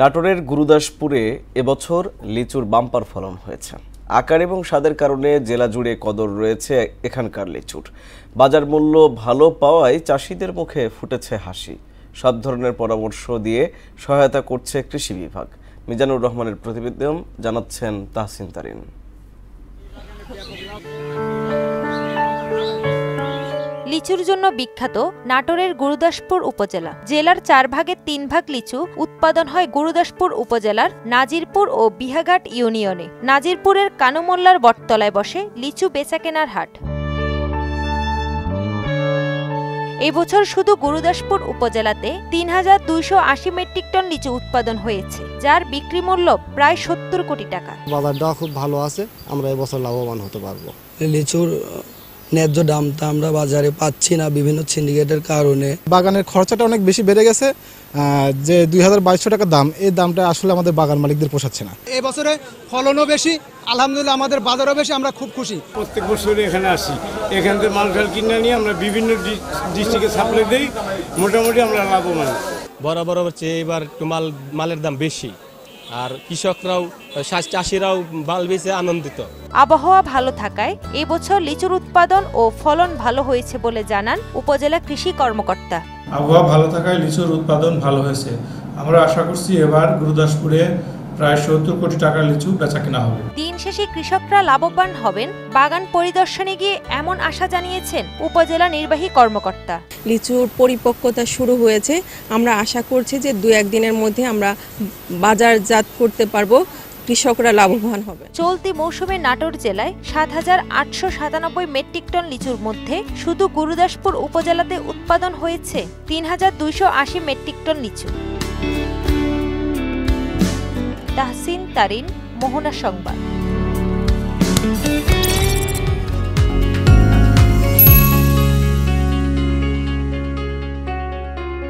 নাটোরের গুরুদাসপুরে এবছর লিচুর বাম্পার ফলন হয়েছে। আকার এবং স্বাদের কারণে জেলা জুড়ে কদর রয়েছে এখানকার লিচুর। বাজার মূল্য ভালো পাওয়ায় চাষিদের মুখে ফুটেছে হাসি। সব ধরনের পরামর্শ দিয়ে সহায়তা করছে কৃষি বিভাগ। মিজানুর রহমানের প্রতিবেদন জানাচ্ছেন তাহসিন তারিন। লিচুর জন্য বিখ্যাত নাটোরের গুরুদাসপুর উপজেলা। জেলার 4 ভাগের 3 ভাগ লিচু উৎপাদন হয় গুরুদাসপুর উপজেলার নাজিরপুর ও বিহাঘাট ইউনিয়নে। নাজিরপুরের কানুমোল্লার বটতলায় বসে লিচু বেচাকেনার হাট। এবছর শুধু গুরুদাসপুর উপজেলাতে ৩,২৮০ মেট্রিক টন লিচু উৎপাদন হয়েছে, যার বিক্রি মূল্য প্রায় ৭০ কোটি টাকা। বাজারটা খুব ভালো আছে, আমরা এবছর লাভবান হতে পারবো। লিচুর ন্যায্য দামটা আমরা বাজারে পাচ্ছি না বিভিন্ন সিন্ডিকেটের কারণে। বাগানের খরচাটা অনেক বেশি বেড়ে গেছে, যে ২,২২০ টাকা দাম, এই দামটা আসলে আমাদের বাগান মালিকদের পোষাচ্ছে না। এই বছরে ফলনও বেশি, আলহামদুলিল্লাহ আমাদের বাজারও বেশি, আমরা খুব খুশি। প্রত্যেক বছরে এখানে আসি, এখান থেকে মাল কিনে নিয়ে আমরা বিভিন্ন ডিস্ট্রিক্টে সাপ্লাই দিই, মোটামুটি আমরা লাভবান। বরাবর চেয়ে এবার একটু মালের দাম বেশি, আর কৃষকরাও চাষিরাও মাল বেচে আনন্দিত। আবহাওয়া ভালো থাকায় এবছর লিচুর উৎপাদন ও ফলন ভালো হয়েছে বলে জানান উপজেলা কৃষি কর্মকর্তা। আবহাওয়া ভালো থাকায় লিচুর উৎপাদন ভালো হয়েছে। আমরা আশা করছি এবার গুরুদাসপুরে প্রায় ৭০ কোটি টাকার লিচু বেচাকেনা হবে। দিন শেষে কৃষকরা লাভবান হবেন বাগান পরিদর্শনে গিয়ে এমন আশা জানিয়েছেন উপজেলা নির্বাহী কর্মকর্তা। লিচুর পরিপক্কতা শুরু হয়েছে, আমরা আশা করছি যে 2-1 দিনের মধ্যে আমরা বাজারজাত করতে পারবো, কৃষকরা লাভবান হবে। চলতি মৌসুমে নাটোর জেলায় ৭,৮৯৭ মেট্রিক টন লিচুর মধ্যে শুধু গুরুদাসপুর উপজেলাতে উৎপাদন হয়েছে ৩,২৮০ মেট্রিক টন লিচু। তাহসিন তারিন, মোহনা সংবাদ।